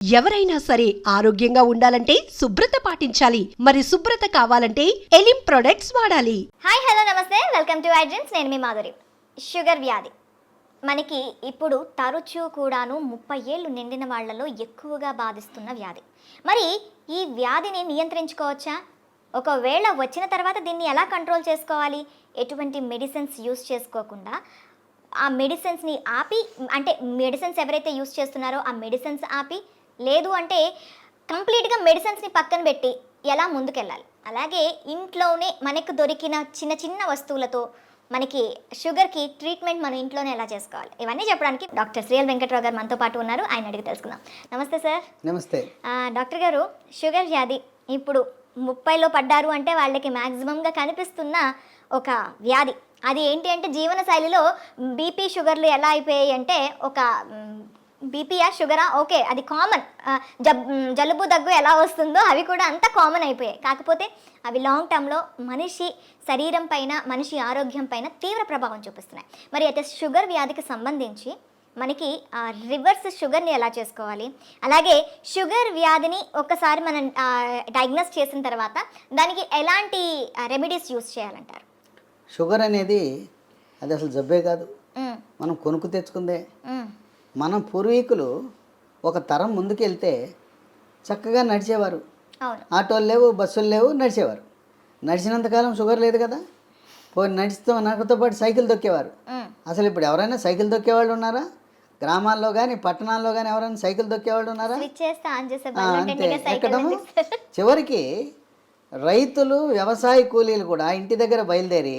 ఎవరైనా సరే ఆరోగ్యంగా ఉండాలంటే శుభ్రత పాటించాలి. మరి శుభ్రత కావాలంటే ఎలిం ప్రొడక్ట్స్ వాడాలి. హాయ్ హలో నమస్తే, వెల్కమ్ టు ఐడ్రీమ్స్. నేను మీ మాధురి. షుగర్ వ్యాధి మనకి ఇప్పుడు తరచూ కూడాను 30 ఏళ్ళు నిండిన వాళ్ళలో ఎక్కువగా బాధిస్తున్న వ్యాధి. మరి ఈ వ్యాధిని నియంత్రించుకోవచ్చా? ఒకవేళ వచ్చిన తర్వాత దీన్ని ఎలా కంట్రోల్ చేసుకోవాలి? ఎటువంటి మెడిసిన్స్ యూస్ చేసుకోకుండా ఆ మెడిసిన్స్ని ఆపి, అంటే మెడిసిన్స్ ఎవరైతే యూస్ చేస్తున్నారో ఆ మెడిసిన్స్ ఆపి, లేదు అంటే కంప్లీట్గా మెడిసిన్స్ని పక్కన పెట్టి ఎలా ముందుకెళ్ళాలి? అలాగే ఇంట్లోనే మనకు దొరికిన చిన్న చిన్న వస్తువులతో మనకి షుగర్కి ట్రీట్మెంట్ మన ఇంట్లోనే ఎలా చేసుకోవాలి, ఇవన్నీ చెప్పడానికి డాక్టర్ శ్రీఎల్ వెంకట్రావు గారు మనతో పాటు ఉన్నారు. ఆయన అడిగి తెలుసుకుందాం. నమస్తే సార్. నమస్తే డాక్టర్ గారు, షుగర్ వ్యాధి ఇప్పుడు 30లో పడ్డారు అంటే వాళ్ళకి మ్యాక్సిమంగా కనిపిస్తున్న ఒక వ్యాధి. అది ఏంటి అంటే జీవన శైలిలో బీపీ షుగర్లు ఎలా అయిపోయాయి అంటే, ఒక బీపీయా షుగరా ఓకే అది కామన్, జలుబు దగ్గు ఎలా వస్తుందో అవి కూడా అంత కామన్ అయిపోయాయి. కాకపోతే అవి లాంగ్ టర్మ్లో మనిషి శరీరం పైన, మనిషి ఆరోగ్యం పైన తీవ్ర ప్రభావం చూపిస్తున్నాయి. మరి అయితే షుగర్ వ్యాధికి సంబంధించి మనకి రివర్స్ షుగర్ని ఎలా చేసుకోవాలి, అలాగే షుగర్ వ్యాధిని ఒక్కసారి మనం డయాగ్నోస్ చేసిన తర్వాత దానికి ఎలాంటి రెమెడీస్ యూస్ చేయాలంటారు? షుగర్ అనేది అది అసలు జబ్బే కాదు, మనం కొనుక్కు తెచ్చుకుందే. మన పూర్వీకులు ఒక తరం ముందుకెళ్తే చక్కగా నడిచేవారు. ఆటోలు లేవు, బస్సులు లేవు, నడిచేవారు. నడిచినంతకాలం షుగర్ లేదు కదా. పోయి నడితో పాటు సైకిల్ దొక్కేవారు. అసలు ఇప్పుడు ఎవరైనా సైకిల్ దొక్కేవాళ్ళు ఉన్నారా? గ్రామాల్లో కానీ పట్టణాల్లో కానీ ఎవరైనా సైకిల్ దొక్కేవాళ్ళు ఉన్నారా? అంతే, ఎక్కడము. చివరికి రైతులు, వ్యవసాయ కూలీలు కూడా ఇంటి దగ్గర బయలుదేరి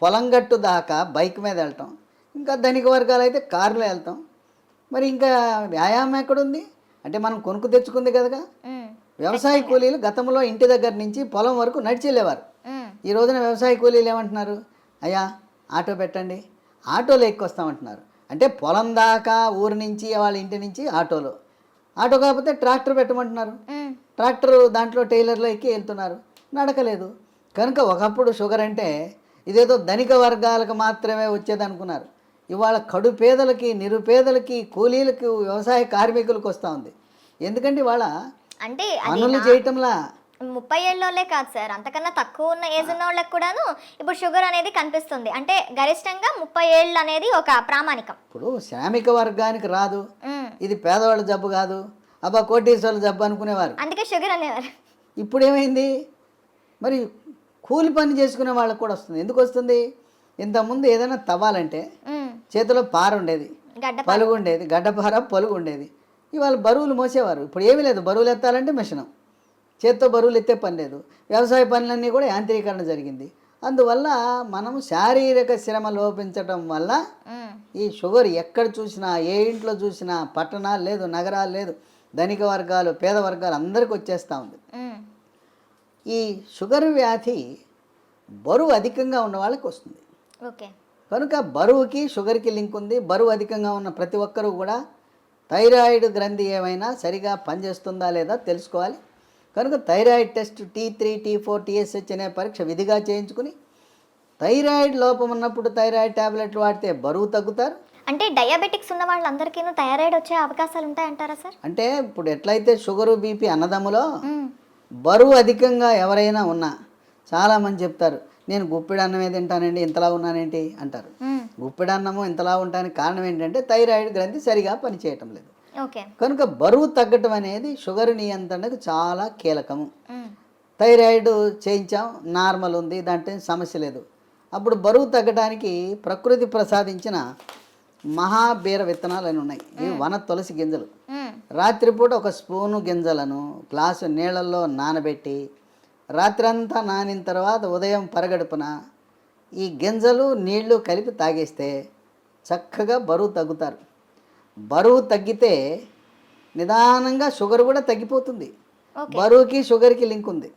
పొలం గట్టు దాకా బైక్ మీద వెళ్ళటం, ఇంకా ధనిక వర్గాలు అయితే కారులో వెళ్తాం. మరి ఇంకా వ్యాయామం ఎక్కడుంది? అంటే మనం కొనుక్కు తెచ్చుకుంది కదా. వ్యవసాయ కూలీలు గతంలో ఇంటి దగ్గర నుంచి పొలం వరకు నడిచి వెళ్ళేవారు. ఈ రోజున వ్యవసాయ కూలీలు ఏమంటున్నారు? అయ్యా ఆటో పెట్టండి, ఆటోలో ఎక్కొస్తామంటున్నారు. అంటే పొలం దాకా ఊరు నుంచి వాళ్ళ ఇంటి నుంచి ఆటోలో, ఆటో కాకపోతే ట్రాక్టర్ పెట్టమంటున్నారు. ట్రాక్టర్ దాంట్లో టైలర్లో ఎక్కి వెళ్తున్నారు, నడకలేదు. కనుక ఒకప్పుడు షుగర్ అంటే ఇదేదో ధనిక వర్గాలకు మాత్రమే వచ్చేది అనుకున్నారు. ఇవాళ కడు పేదలకి, నిరుపేదలకి, కూలీలకు, వ్యవసాయ కార్మికులకు వస్తూ ఉంది. ఎందుకంటే వాళ్ళ అంటే పనులు చేయటంలా 30 ఏళ్ళలోనే కాదు సార్, అంతకన్నా తక్కువ ఉన్న ఏజ్ ఉన్న వాళ్ళకి కూడాను ఇప్పుడు షుగర్ అనేది కనిపిస్తుంది. అంటే గరిష్టంగా 30 ఏళ్ళు అనేది ఒక ప్రామాణికం. ఇప్పుడు శ్రామిక వర్గానికి రాదు, ఇది పేదవాళ్ళ జబ్బు కాదు, అబ్బా కోటీశ్వర్ల జబ్బు అనుకునేవారు, అందుకే షుగర్ అనేవారు. ఇప్పుడు ఏమైంది? మరి కూలి పని చేసుకునే వాళ్ళకి కూడా వస్తుంది. ఎందుకు వస్తుంది? ఇంతకుముందు ఏదైనా తవ్వాలంటే చేతిలో పార ఉండేది, పలుగు ఉండేది, గడ్డపార పలుగు ఉండేది. ఇవాళ బరువులు మోసేవారు. ఇప్పుడు ఏమీ లేదు, బరువులు ఎత్తాలంటే మిషనం, చేత్తో బరువులు ఎత్తే పని లేదు. వ్యవసాయ పనులన్నీ కూడా యాంత్రీకరణ జరిగింది. అందువల్ల మనం శారీరక శ్రమ లోపించడం వల్ల ఈ షుగర్ ఎక్కడ చూసినా, ఏ ఇంట్లో చూసినా, పట్టణాలు లేదు, నగరాలు లేదు, ధనిక వర్గాలు, పేద వర్గాలు అందరికీ వచ్చేస్తూ ఉంది. ఈ షుగర్ వ్యాధి బరువు అధికంగా ఉన్న వాళ్ళకి వస్తుంది. ఓకే, కనుక బరువుకి షుగర్కి లింక్ ఉంది. బరువు అధికంగా ఉన్న ప్రతి ఒక్కరూ కూడా థైరాయిడ్ గ్రంథి ఏమైనా సరిగా పనిచేస్తుందా లేదా తెలుసుకోవాలి. కనుక thyroid test T3, T4, TSH అనే పరీక్ష విధిగా చేయించుకుని, థైరాయిడ్ లోపం ఉన్నప్పుడు థైరాయిడ్ ట్యాబ్లెట్లు వాడితే బరువు తగ్గుతారు. అంటే డయాబెటిక్స్ ఉన్న వాళ్ళందరికీ థైరాయిడ్ వచ్చే అవకాశాలు ఉంటాయంటారా సార్? అంటే ఇప్పుడు ఎట్లయితే షుగరు, బీపీ అన్నదమ్ములో బరువు అధికంగా ఎవరైనా ఉన్నా చాలామంది చెప్తారు, నేను గుప్పిడి అన్నమే తింటానండి, ఇంతలా ఉన్నానేంటి అంటారు. గుప్పిడి అన్నము ఇంతలా ఉండడానికి కారణం ఏంటంటే థైరాయిడ్ గ్రంథి సరిగా పనిచేయటం లేదు. కనుక బరువు తగ్గటం అనేది షుగర్ నియంత్రణకు చాలా కీలకము. థైరాయిడ్ చేయించాం, నార్మల్ ఉంది, దాంట్లో సమస్య లేదు. అప్పుడు బరువు తగ్గడానికి ప్రకృతి ప్రసాదించిన మహాబీర విత్తనాలు అని ఉన్నాయి. ఇవి వన తులసి గింజలు. రాత్రిపూట ఒక స్పూను గింజలను గ్లాసు నీళ్ళల్లో నానబెట్టి, రాత్రంతా నానిన తర్వాత ఉదయం పరగడుపున ఈ గింజలు నీళ్లు కలిపి తాగేస్తే చక్కగా బరువు తగ్గుతారు. బరువు తగ్గితే నిదానంగా షుగర్ కూడా తగ్గిపోతుంది. బరువుకి షుగర్కి లింక్ ఉంది.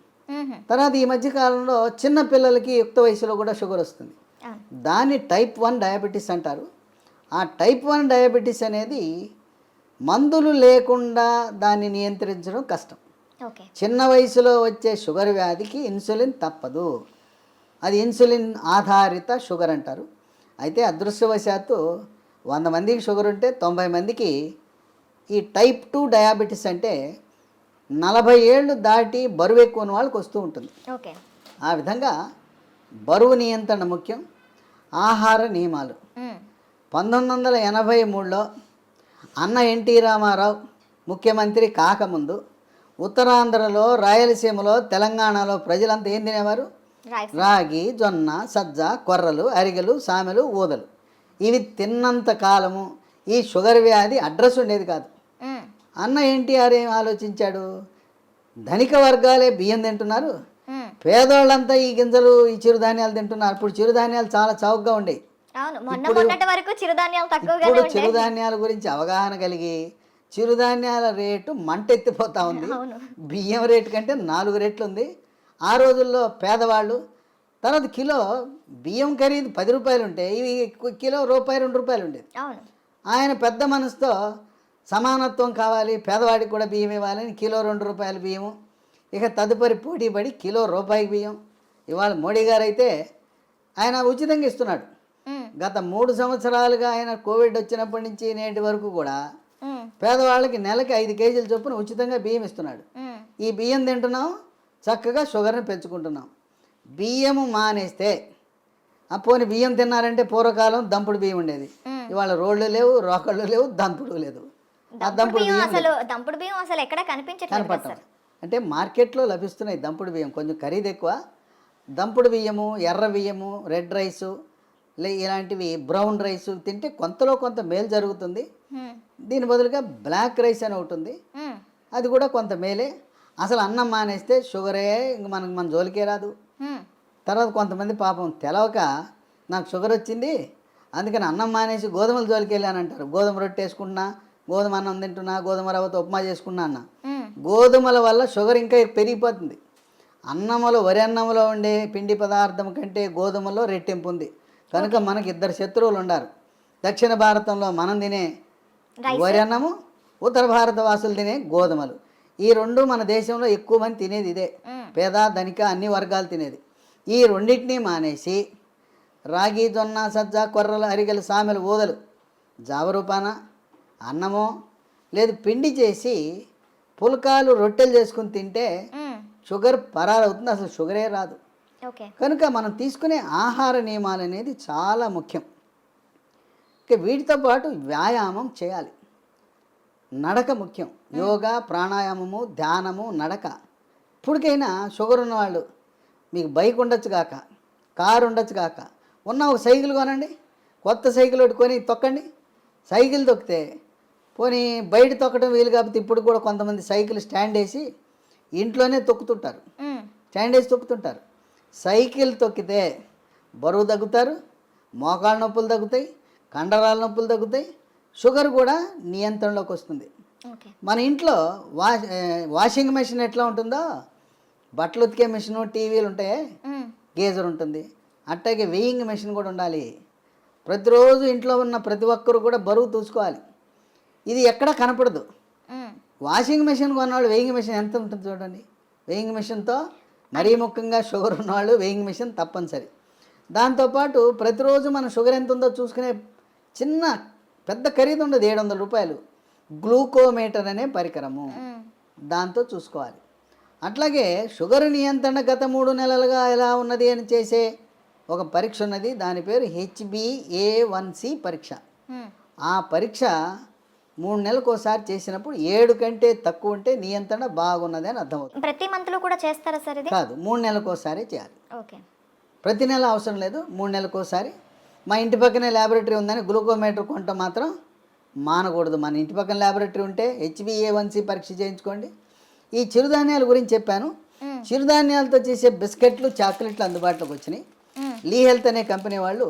తర్వాత ఈ మధ్యకాలంలో చిన్న పిల్లలకి యుక్త వయసులో కూడా షుగర్ వస్తుంది. దాన్ని టైప్ 1 డయాబెటీస్ అంటారు. ఆ టైప్ 1 డయాబెటీస్ అనేది మందులు లేకుండా దాన్ని నియంత్రించడం కష్టం. చిన్న వయసులో వచ్చే షుగర్ వ్యాధికి ఇన్సులిన్ తప్పదు. అది ఇన్సులిన్ ఆధారిత షుగర్ అంటారు. అయితే అదృష్టవశాత్తు 100 మందికి షుగర్ ఉంటే 90 మందికి ఈ టైప్ 2 డయాబెటీస్ అంటే 40 ఏళ్ళు దాటి బరువు ఎక్కువ ఉన్న వాళ్ళకి వస్తూ ఉంటుంది. ఓకే. ఆ విధంగా బరువు నియంత్రణ ముఖ్యం. ఆహార నియమాలు 1983లో అన్న ఎన్టీ రామారావు ముఖ్యమంత్రి కాకముందు ఉత్తరాంధ్రలో, రాయలసీమలో, తెలంగాణలో ప్రజలంతా ఏం తినేవారు? రాగి, జొన్న, సజ్జ, కొర్రలు, అరిగెలు, సామెలు, ఊదలు. ఇవి తిన్నంత కాలము ఈ షుగర్ వ్యాధి అడ్రస్ ఉండేది కాదు. అన్న ఎన్టీఆర్ ఏం ఆలోచించాడు? ధనిక వర్గాలే బియ్యం తింటున్నారు, పేదోళ్ళంతా ఈ గింజలు, ఈ చిరుధాన్యాలు తింటున్నారు. ఇప్పుడు చిరుధాన్యాలు చాలా చౌకగా ఉండేవి. ఇప్పుడు చిరుధాన్యాల గురించి అవగాహన కలిగి చిరుధాన్యాల రేటు మంటెత్తిపోతా ఉంది. బియ్యం రేటు కంటే 4 రెట్లు ఉంది. ఆ రోజుల్లో పేదవాళ్ళు తర్వాత కిలో బియ్యం ఖరీదు 10 రూపాయలు ఉంటే ఇవి కిలో రూపాయి 2 రూపాయలు ఉండేది. ఆయన పెద్ద మనసుతో సమానత్వం కావాలి, పేదవాడికి కూడా బియ్యం ఇవ్వాలని కిలో 2 రూపాయల బియ్యము, ఇక తదుపరి పోటీ పడి కిలో రూపాయి బియ్యం. ఇవాళ మోడీ గారు అయితే ఆయన ఉచితంగా ఇస్తున్నాడు. గత 3 సంవత్సరాలుగా ఆయన కోవిడ్ వచ్చినప్పటి నుంచి నేటి వరకు కూడా పేదవాళ్ళకి నెలకి 5 కేజీల చొప్పున ఉచితంగా బియ్యం ఇస్తున్నాడు. ఈ బియ్యం తింటున్నాం, చక్కగా షుగర్ని పెంచుకుంటున్నాం. బియ్యము మానేస్తే పోనీ బియ్యం తిన్నారంటే పూర్వకాలం దంపుడు బియ్యం ఉండేది. ఇవాళ రోళ్ళు లేవు, రోకళ్ళు లేవు, దంపుడు లేదు. ఆ దంపుడు బియ్యం అసలు ఎక్కడ కనపడటం అంటే మార్కెట్లో లభిస్తున్నాయి దంపుడు బియ్యం, కొంచెం ఖరీదు ఎక్కువ. దంపుడు బియ్యము, ఎర్ర బియ్యము, రెడ్ రైసు ఇలాంటివి, బ్రౌన్ రైస్ తింటే కొంతలో కొంత మేలు జరుగుతుంది. దీని బదులుగా బ్లాక్ రైస్ అని ఒకటి ఉంది, అది కూడా కొంత మేలే. అసలు అన్నం మానేస్తే షుగరే ఇంక మన జోలికే రాదు. తర్వాత కొంతమంది పాపం తెలవక నాకు షుగర్ వచ్చింది అందుకని అన్నం మానేసి గోధుమల జోలికి వెళ్ళానంటారు. గోధుమ రొట్టె వేసుకుంటున్నా, గోధుమ అన్నం తింటున్నా, గోధుమ రవ్వతో ఉప్మా చేసుకున్నా అన్న. గోధుమల వల్ల షుగర్ ఇంకా పెరిగిపోతుంది. అన్నములో, వరి అన్నంలో ఉండే పిండి పదార్థం కంటే గోధుమలో రెట్టింపు ఉంది. కనుక మనకి 2 శత్రువులు ఉన్నారు. దక్షిణ భారతంలో మనం తినే వరి అన్నము, ఉత్తర భారత వాసులు తినే గోధుమలు. ఈ 2 మన దేశంలో ఎక్కువ మంది తినేది ఇదే. పేద, ధనిక అన్ని వర్గాలు తినేది. ఈ రెండింటినీ మానేసి రాగి, జొన్న, సజ్జ, కొర్రలు, అరిగెలు, సామెలు, ఊదలు జావరూపాన అన్నమో లేదు పిండి చేసి పుల్కాలు, రొట్టెలు చేసుకుని తింటే షుగర్ పరారవుతుంది. అసలు షుగరే రాదు. కనుక మనం తీసుకునే ఆహార నియమాలు అనేది చాలా ముఖ్యం. ఇక వీటితో పాటు వ్యాయామం చేయాలి. నడక ముఖ్యం. యోగా, ప్రాణాయామము, ధ్యానము, నడక. ఇప్పటికైనా షుగర్ ఉన్నవాళ్ళు మీకు బైక్ ఉండొచ్చు కాక, కారు ఉండొచ్చు కాక, ఉన్న ఒక సైకిల్ కొనండి, కొత్త సైకిల్ ఒకటి కొని తొక్కండి. సైకిల్ తొక్కితే పోనీ బయట తొక్కడం వీలు కాకపోతే ఇప్పుడు కూడా కొంతమంది సైకిల్ స్టాండ్ వేసి ఇంట్లోనే తొక్కుతుంటారు, స్టాండ్ వేసి తొక్కుతుంటారు. సైకిల్ తొక్కితే బరువు తగ్గుతారు, మోకాళ్ళ నొప్పులు తగ్గుతాయి, కండరాల నొప్పులు తగ్గుతాయి, షుగర్ కూడా నియంత్రణలోకి వస్తుంది. మన ఇంట్లో వాషింగ్ మెషిన్ ఎట్లా ఉంటుందో, బట్టలు ఉతికే మెషిన్, టీవీలు ఉంటాయి, గేజర్ ఉంటుంది, అట్టాగే వెయింగ్ మెషిన్ కూడా ఉండాలి. ప్రతిరోజు ఇంట్లో ఉన్న ప్రతి ఒక్కరు కూడా బరువు చూసుకోవాలి. ఇది ఎక్కడ కనపడదు. వాషింగ్ మెషిన్ కొన్నవాళ్ళు వెయింగ్ మెషిన్ ఎంత ఉంటుంది చూడండి. వెయింగ్ మెషిన్తో మరీ ముఖ్యంగా షుగర్ ఉన్నవాళ్ళు వెయింగ్ మెషిన్ తప్పనిసరి. దాంతోపాటు ప్రతిరోజు మన షుగర్ ఎంత ఉందో చూసుకునే చిన్న పెద్ద ఖరీదు ఉండదు, 700 రూపాయలు, గ్లూకోమీటర్ అనే పరికరము, దాంతో చూసుకోవాలి. అట్లాగే షుగర్ నియంత్రణ గత 3 నెలలుగా ఎలా ఉన్నది అని చేసే ఒక పరీక్ష ఉన్నది. దాని పేరు HbA1c పరీక్ష. ఆ పరీక్ష 3 నెలలకు ఒకసారి చేసినప్పుడు 7 కంటే తక్కువ ఉంటే నియంత్రణ బాగున్నది అని అర్థమవుతుంది. ప్రతి మంత్లో కూడా చేస్తారా సార్ ఇది? కాదు, 3 నెలలకు ఒకసారి చేయాలి. ఓకే. ప్రతి నెల అవసరం లేదు, 3 నెలలకు ఒకసారి. మా ఇంటి పక్కనే ల్యాబొరేటరీ ఉందని గ్లూకోమీటర్ కొంటాం మాత్రం మానకూడదు. మన ఇంటి పక్కన ల్యాబొరేటరీ ఉంటే HbA1c పరీక్ష చేయించుకోండి. ఈ చిరుధాన్యాల గురించి చెప్పాను. చిరుధాన్యాలతో చేసే బిస్కెట్లు, చాక్లెట్లు అందుబాటులోకి వచ్చినాయి. లీ హెల్త్ అనే కంపెనీ వాళ్ళు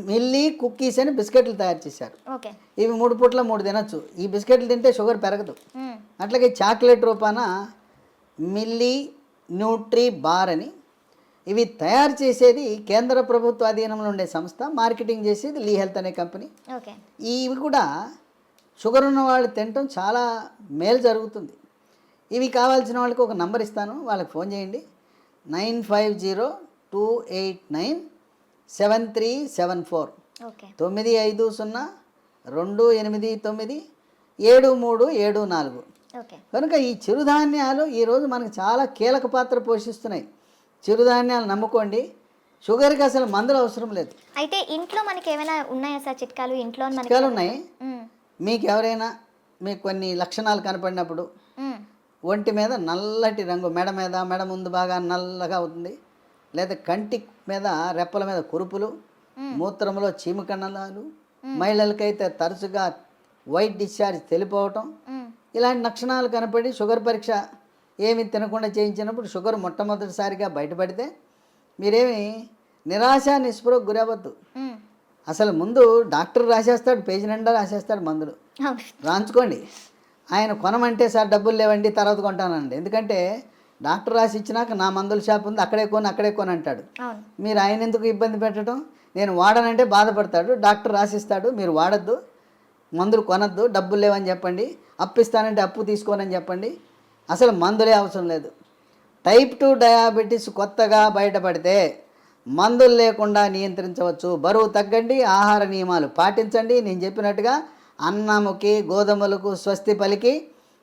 మిల్లీ కుక్కీస్ అని బిస్కెట్లు తయారు చేశారు. ఇవి 3 పూట్ల 3 తినొచ్చు. ఈ బిస్కెట్లు తింటే షుగర్ పెరగదు. అట్లాగే చాక్లెట్ రూపాన మిల్లీ న్యూట్రీ బార్ అని, ఇవి తయారు చేసేది కేంద్ర ప్రభుత్వ అధీనంలో ఉండే సంస్థ, మార్కెటింగ్ చేసేది లీ హెల్త్ అనే కంపెనీ. ఇవి కూడా షుగర్ ఉన్న వాళ్ళు తినటం చాలా మేలు జరుగుతుంది. ఇవి కావాల్సిన వాళ్ళకి ఒక నంబర్ ఇస్తాను, వాళ్ళకి ఫోన్ చేయండి. 9502897374 9502899 7374. ఓకే. కనుక ఈ చిరుధాన్యాలు ఈరోజు మనకు చాలా కీలక పాత్ర పోషిస్తున్నాయి. చిరుధాన్యాలు నమ్ముకోండి. షుగర్కి అసలు మందులు అవసరం లేదు. అయితే ఇంట్లో మనకి ఏమైనా ఉన్నాయా సార్ చిట్కాలు? ఇంట్లో మనకి చిట్కాలు ఉన్నాయి. మీకు ఎవరైనా మీకు కొన్ని లక్షణాలు కనపడినప్పుడు ఒంటి మీద నల్లటి రంగు, మెడ ముందు బాగా నల్లగా అవుతుంది, లేదా కంటి మీద రెప్పల మీద కురుపులు, మూత్రంలో చీమకణాలు, మహిళలకైతే తరచుగా వైట్ డిశ్చార్జ్ తెలిపోవటం, ఇలాంటి లక్షణాలు కనపడి షుగర్ పరీక్ష ఏమి తినకుండా చేయించినప్పుడు షుగర్ మొట్టమొదటిసారిగా బయటపడితే మీరేమి నిరాశ నిస్పృహకు గురవద్దు. అసలు ముందు డాక్టర్ రాసేస్తాడు, పేజీ నిండా రాసేస్తాడు మందులు, రాంచుకోండి. ఆయన కొనమంటే సార్ డబ్బులు లేవండి తర్వాత కొంటానండి, ఎందుకంటే డాక్టర్ రాసి ఇచ్చినాక నా మందుల షాప్ ఉంది అక్కడే కొని అంటాడు. మీరు ఆయన ఎందుకు ఇబ్బంది పెట్టడం? నేను వాడనంటే బాధపడతాడు. డాక్టర్ రాసిస్తాడు, మీరు వాడద్దు, మందులు కొనద్దు, డబ్బులు లేవని చెప్పండి, అప్పు ఇస్తానంటే అప్పు తీసుకోనని చెప్పండి. అసలు మందులే అవసరం లేదు. టైప్ 2 డయాబెటీస్ కొత్తగా బయటపడితే మందులు లేకుండా నియంత్రించవచ్చు. బరువు తగ్గండి, ఆహార నియమాలు పాటించండి. నేను చెప్పినట్టుగా అన్నముకి గోధుమలకు స్వస్తి పలికి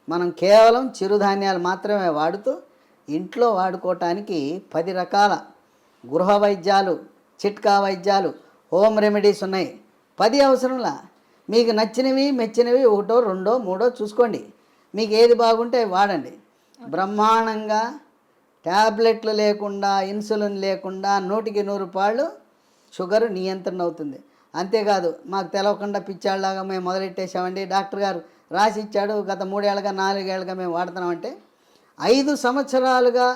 మనం కేవలం చిరుధాన్యాలు మాత్రమే వాడుతూ ఇంట్లో వాడుకోవటానికి 10 రకాల గృహ వైద్యాలు, చిట్కా వైద్యాలు, హోమ్ రెమెడీస్ ఉన్నాయి. 10 అవసరంలా. మీకు నచ్చినవి మెచ్చినవి 1, 2, 3 చూసుకోండి. మీకు ఏది బాగుంటే వాడండి. బ్రహ్మాండంగా ట్యాబ్లెట్లు లేకుండా, ఇన్సులిన్ లేకుండా 100కి 100 పాళ్ళు షుగర్ నియంత్రణ అవుతుంది. అంతేకాదు మాకు తెలవకుండా పిచ్చాళ్ళలాగా మేము మొదలెట్టేసామండి, డాక్టర్ గారు రాసి ఇచ్చాడు, గత 3 ఏళ్ళగా 4 ఏళ్ళగా మేము వాడుతున్నామంటే 5 సంవత్సరాలుగా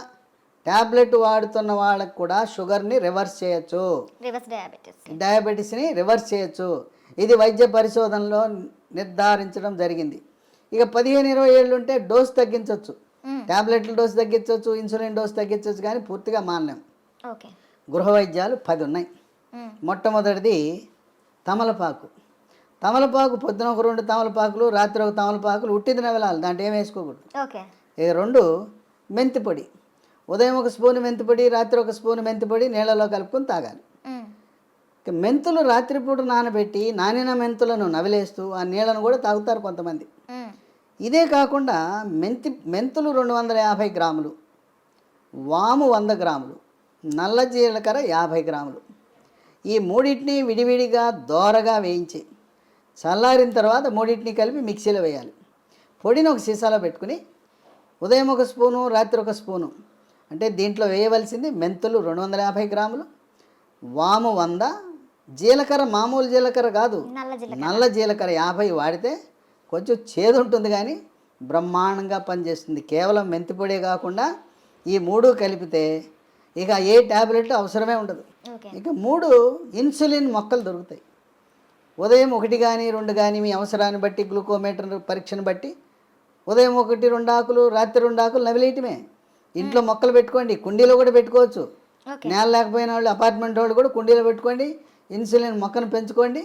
ట్యాబ్లెట్ వాడుతున్న వాళ్ళకు కూడా షుగర్ని రివర్స్ చేయొచ్చు, డయాబెటీస్ని రివర్స్ చేయొచ్చు. ఇది వైద్య పరిశోధనలో నిర్ధారించడం జరిగింది. ఇక 15-20 ఏళ్ళు ఉంటే డోస్ తగ్గించవచ్చు, ట్యాబ్లెట్ల డోస్ తగ్గించవచ్చు, ఇన్సులిన్ డోస్ తగ్గించవచ్చు, కానీ పూర్తిగా మానలేం. గృహ వైద్యాలు 10 ఉన్నాయి. మొట్టమొదటిది తమలపాకు. పొద్దున ఒక 2 తమలపాకులు, రాత్రి ఒక తమలపాకులు ఉట్టిది నవలాలి, దాంట్లో ఏం వేసుకోకూడదు. ఇక 2 మెంతిపొడి. ఉదయం 1 స్పూన్ మెంతిపొడి, రాత్రి 1 స్పూన్ మెంతిపొడి నీళ్ళలో కలుపుకొని తాగాలి. ఇక మెంతులు రాత్రిపూట నానబెట్టి నానిన మెంతులను నవిలేస్తూ ఆ నీళ్ళను కూడా తాగుతారు కొంతమంది. ఇదే కాకుండా మెంతులు 250 గ్రాములు, వాము 100 గ్రాములు, నల్ల జీలకర్ర 50 గ్రాములు. ఈ మూడింటిని విడివిడిగా దోరగా వేయించి చల్లారిన తర్వాత మూడింటిని కలిపి మిక్సీలో వేయాలి. పొడిని ఒక సీసాలో పెట్టుకుని ఉదయం 1 స్పూను, రాత్రి 1 స్పూను, అంటే దీంట్లో వేయవలసింది మెంతులు 250 గ్రాములు, వాము 100, జీలకర్ర మామూలు జీలకర్ర కాదు, నల్ల జీలకర్ర 50 వాడితే కొంచెం చేదు ఉంటుంది కానీ బ్రహ్మాండంగా పనిచేస్తుంది. కేవలం మెంతిపొడే కాకుండా ఈ 3 కలిపితే ఇక ఏ ట్యాబ్లెట్ అవసరమే ఉండదు. ఇక 3 ఇన్సులిన్ మొక్కలు దొరుకుతాయి. ఉదయం 1 కానీ 2 కానీ మీ అవసరాన్ని బట్టి గ్లూకోమీటర్ పరీక్షను బట్టి ఉదయం 1, 2 ఆకులు, రాత్రి 2 ఆకులు నవిలేయటమే. ఇంట్లో మొక్కలు పెట్టుకోండి, కుండీలో కూడా పెట్టుకోవచ్చు. నేల లేకపోయిన వాళ్ళు, అపార్ట్మెంట్ వాళ్ళు కూడా కుండీలో పెట్టుకోండి, ఇన్సులిన్ మొక్కను పెంచుకోండి,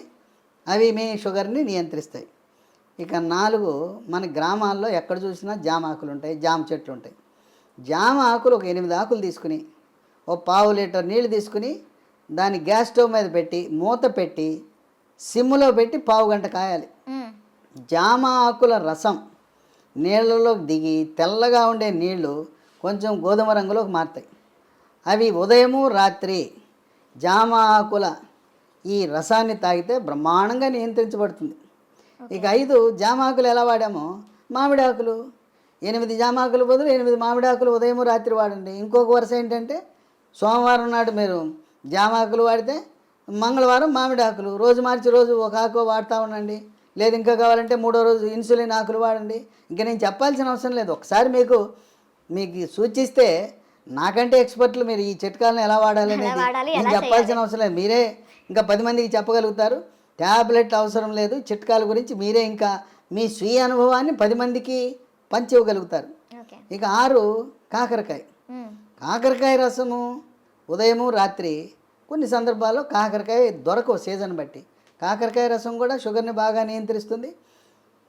అవి మీ షుగర్ని నియంత్రిస్తాయి. ఇక 4 మన గ్రామాల్లో ఎక్కడ చూసినా జామ ఆకులు ఉంటాయి, జామ చెట్లు ఉంటాయి. జామ ఆకులు ఒక 8 ఆకులు తీసుకుని ఓ 1/2 లీటర్ నీళ్ళు తీసుకుని దాన్ని గ్యాస్ స్టవ్ మీద పెట్టి మూత పెట్టి సిమ్లో పెట్టి 1/2 గంట కాయాలి. జామ ఆకుల రసం నీళ్ళలో దిగి తెల్లగా ఉండే నీళ్లు కొంచెం గోధుమ రంగులోకి మారుతాయి. అవి ఉదయము రాత్రి జామ ఆకుల ఈ రసాన్ని తాగితే బ్రహ్మాండంగా నియంత్రించబడుతుంది. ఇక 5 జామాకులు ఎలా వాడామో, మామిడి ఆకులు 8 జామాకులు బదులు 8 మామిడి ఆకులు ఉదయం రాత్రి వాడండి. ఇంకొక వరుస ఏంటంటే సోమవారం నాడు మీరు జామాకులు వాడితే మంగళవారం మామిడి ఆకులు, రోజు మార్చి రోజు ఒక ఆకు వాడుతూ ఉండండి. లేదు ఇంకా కావాలంటే 3వ రోజు ఇన్సులిన్ ఆకులు వాడండి. ఇంకా నేను చెప్పాల్సిన అవసరం లేదు, ఒకసారి మీకు సూచిస్తే నాకంటే ఎక్స్పర్ట్లు మీరు ఈ చిట్కాలను ఎలా వాడాలి అనేది నేను చెప్పాల్సిన అవసరం లేదు. మీరే ఇంకా 10 మందికి చెప్పగలుగుతారు. ట్యాబ్లెట్ అవసరం లేదు, చిట్కాల గురించి మీరే ఇంకా మీ స్వీయ అనుభవాన్ని 10 మందికి పంచివ్వగలుగుతారు. ఇక 6 కాకరకాయ రసము ఉదయము రాత్రి. కొన్ని సందర్భాల్లో కాకరకాయ దొరకవు సీజన్ బట్టి, కాకరకాయ రసం కూడా షుగర్ని బాగా నియంత్రిస్తుంది.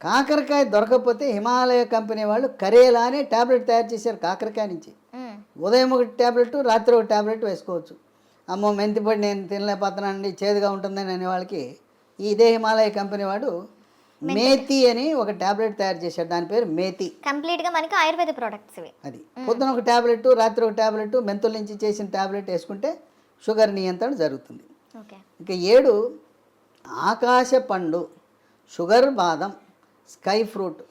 కాకరకాయ దొరకకపోతే హిమాలయ కంపెనీ వాళ్ళు కరేలా అనే ట్యాబ్లెట్ తయారు చేశారు కాకరకాయ నుంచి. ఉదయం 1 ట్యాబ్లెట్, రాత్రి 1 ట్యాబ్లెట్ వేసుకోవచ్చు. అమ్మో మెంతిపొడి నేను తినలేకపోతున్నానండి, చేదుగా ఉంటుందని అనే వాళ్ళకి ఇదే హిమాలయ కంపెనీ వాడు మేతి అని ఒక టాబ్లెట్ తయారు చేశాడు, దాని పేరు మేతి. కంప్లీట్గా మనకి ఆయుర్వేద ప్రోడక్ట్స్ ఇవి. అది పొద్దున ఒక టాబ్లెట్, రాత్రి ఒక టాబ్లెట్, మెంతుల నుంచి చేసిన టాబ్లెట్ వేసుకుంటే షుగర్ నియంత్రణ జరుగుతుంది. ఓకే. ఇక 7 ఆకాశ పండు, షుగర్ బాదం, స్కై ఫ్రూట్.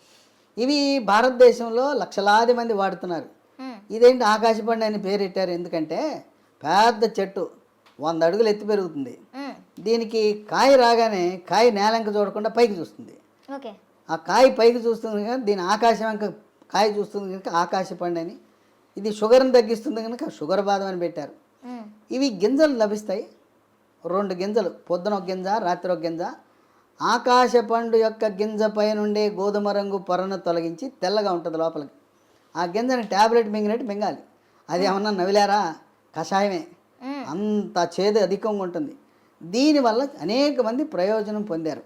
ఇవి భారతదేశంలో లక్షలాది మంది వాడుతున్నారు. ఇదేంటి ఆకాశ పండు అని పేరు పెట్టారు, ఎందుకంటే పెద్ద చెట్టు 100 అడుగులు ఎత్తి పెరుగుతుంది. దీనికి కాయ రాగానే కాయ నేలంక చూడకుండా పైకి చూస్తుంది. ఓకే. ఆ కాయ పైకి చూస్తుంది కనుక దీని ఆకాశం వెంక కాయ చూస్తుంది కనుక ఆకాశ పండు అని. ఇది షుగర్ని తగ్గిస్తుంది కనుక షుగర్ బాదం అని పెట్టారు. ఇవి గింజలు లభిస్తాయి, 2 గింజలు, పొద్దున ఒక గింజ, రాత్రి ఒక గింజ. ఆకాశ పండు యొక్క గింజ పైనుండే గోధుమ రంగు పొరను తొలగించి తెల్లగా ఉంటుంది లోపలికి. ఆ గింజని ట్యాబ్లెట్ మింగినట్టు మింగాలి. అది ఏమన్నా నవిలారా, కషాయమే, అంత చేదు అధికంగా ఉంటుంది. దీనివల్ల అనేక మంది ప్రయోజనం పొందారు.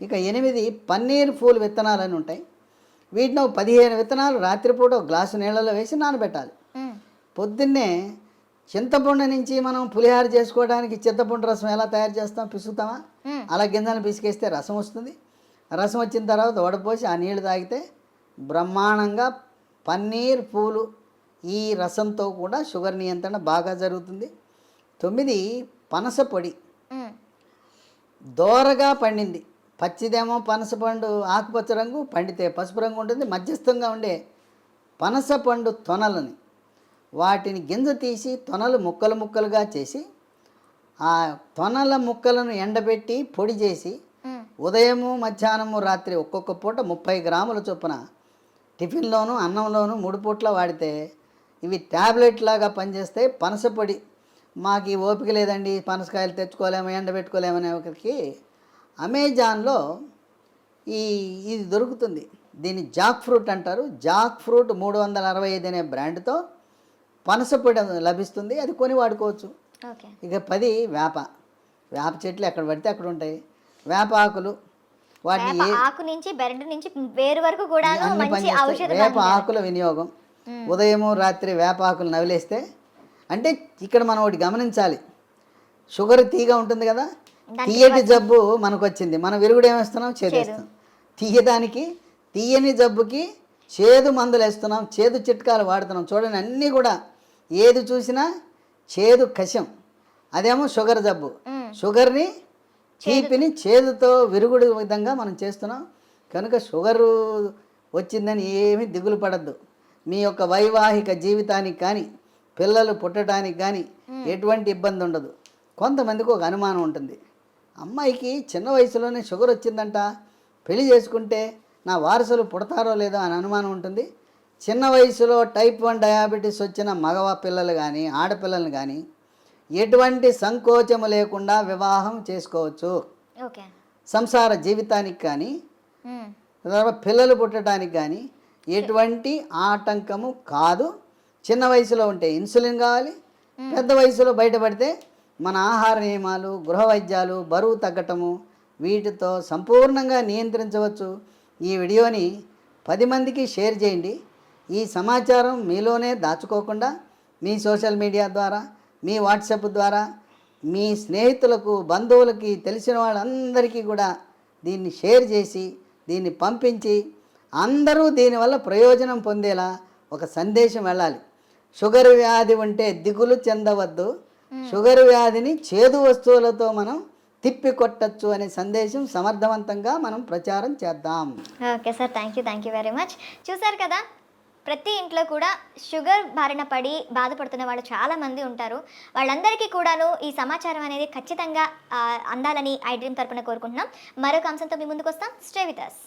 ఇక 8 పన్నీర్ పూలు విత్తనాలు అని ఉంటాయి. వీటిని 15 విత్తనాలు రాత్రిపూట ఒక గ్లాసు నీళ్ళలో వేసి నానబెట్టాలి. పొద్దున్నే చింతపండు నుంచి మనం పులిహార చేసుకోవడానికి చింతపండు రసం ఎలా తయారు చేస్తాం, పిసుకుతామా, అలా గింజలను పిసికేస్తే రసం వస్తుంది. రసం వచ్చిన తర్వాత వడపోసి ఆ నీళ్లు తాగితే బ్రహ్మాండంగా పన్నీర్ పూలు ఈ రసంతో కూడా షుగర్ నియంత్రణ బాగా జరుగుతుంది. 9 పనస పొడి, దోరగా పండింది. పచ్చిదేమో పనస పండు ఆకుపచ్చ రంగు, పండితే పసుపు రంగు ఉంటుంది. మధ్యస్థంగా ఉండే పనస పండు తొనలని, వాటిని గింజ తీసి తొనలు ముక్కలు ముక్కలుగా చేసి ఆ తొనల ముక్కలను ఎండబెట్టి పొడి చేసి ఉదయము మధ్యాహ్నము రాత్రి ఒక్కొక్క పూట 30 గ్రాముల చొప్పున టిఫిన్లోను అన్నంలోను 3 పూట్ల వాడితే ఇవి ట్యాబ్లెట్ లాగా పనిచేస్తాయి. పనస పొడి మాకు ఈ ఓపిక లేదండి, పనసకాయలు తెచ్చుకోలేము, ఎండబెట్టుకోలేమనే ఒకరికి అమెజాన్లో ఇది దొరుకుతుంది. దీన్ని జాక్ ఫ్రూట్ అంటారు. జాక్ ఫ్రూట్ 365 అనే బ్రాండ్తో పనస పొడి లభిస్తుంది, అది కొని వాడుకోవచ్చు. ఇక 10 వేప చెట్లు ఎక్కడ పడితే అక్కడ ఉంటాయి. వేప ఆకులు, వాటిని ఆకు నుంచి బెరడు నుంచి వేరు వరకు కూడా మంచి ఔషధం. వేప ఆకుల వినియోగం, ఉదయము రాత్రి వేప ఆకులు నవిలేస్తే, అంటే ఇక్కడ మనం ఒకటి గమనించాలి, షుగర్ తీగా ఉంటుంది కదా, తీయటి జబ్బు మనకు వచ్చింది, మనం విరుగుడు ఏమేస్తున్నాం, చేదేస్తాం. తీయడానికి తీయని జబ్బుకి చేదు మందులు వేస్తున్నాం, చేదు చిట్కాలు వాడుతున్నాం. చూడండి, అన్నీ కూడా ఏది చూసినా చేదు కషం. అదేమో షుగర్ జబ్బు, షుగర్ని తీపిని చేదుతో విరుగుడు విధంగా మనం చేస్తున్నాం. కనుక షుగరు వచ్చిందని ఏమీ దిగులు పడద్దు. మీ యొక్క వైవాహిక జీవితానికి కానీ పిల్లలు పుట్టడానికి కానీ ఎటువంటి ఇబ్బంది ఉండదు. కొంతమందికి ఒక అనుమానం ఉంటుంది, అమ్మాయికి చిన్న వయసులోనే షుగర్ వచ్చిందంట, పెళ్లి చేసుకుంటే నా వారసులు పుడతారో లేదో అని అనుమానం ఉంటుంది. చిన్న వయసులో టైప్ 1 డయాబెటీస్ వచ్చిన మగవా పిల్లలు కానీ ఆడపిల్లలు కానీ ఎటువంటి సంకోచము లేకుండా వివాహం చేసుకోవచ్చు. సంసార జీవితానికి కానీ పిల్లలు పుట్టడానికి కానీ ఎటువంటి ఆటంకము కాదు. చిన్న వయసులో ఉంటే ఇన్సులిన్ కావాలి, పెద్ద వయసులో బయటపడితే మన ఆహార నియమాలు, గృహ వైద్యాలు, బరువు తగ్గటము, వీటితో సంపూర్ణంగా నియంత్రించవచ్చు. ఈ వీడియోని 10 మందికి షేర్ చేయండి. ఈ సమాచారం మీలోనే దాచుకోకుండా మీ సోషల్ మీడియా ద్వారా, మీ వాట్సాప్ ద్వారా, మీ స్నేహితులకు, బంధువులకి, తెలిసిన వాళ్ళందరికీ కూడా దీన్ని షేర్ చేసి దీన్ని పంపించి అందరూ దీనివల్ల ప్రయోజనం పొందేలా ఒక సందేశం వెళ్ళాలి. షుగర్ వ్యాధి ఉంటే దిగులు చెందవద్దు, షుగర్ వ్యాధిని చేదు వస్తువులతో మనం తిప్పి కొట్టచ్చు అనే సందేశం సమర్థవంతంగా మనం ప్రచారం చేద్దాం. Okay sir, thank you very much. చూసారు కదా, ప్రతి ఇంట్లో కూడా షుగర్ బారిన పడి బాధపడుతున్న వాళ్ళు చాలామంది ఉంటారు. వాళ్ళందరికీ కూడాను ఈ సమాచారం అనేది ఖచ్చితంగా అందాలని ఐ డ్రీమ్ తరపున కోరుకుంటున్నాం. మరొక అంశంతో మీ ముందుకు వస్తాం. Stay with us.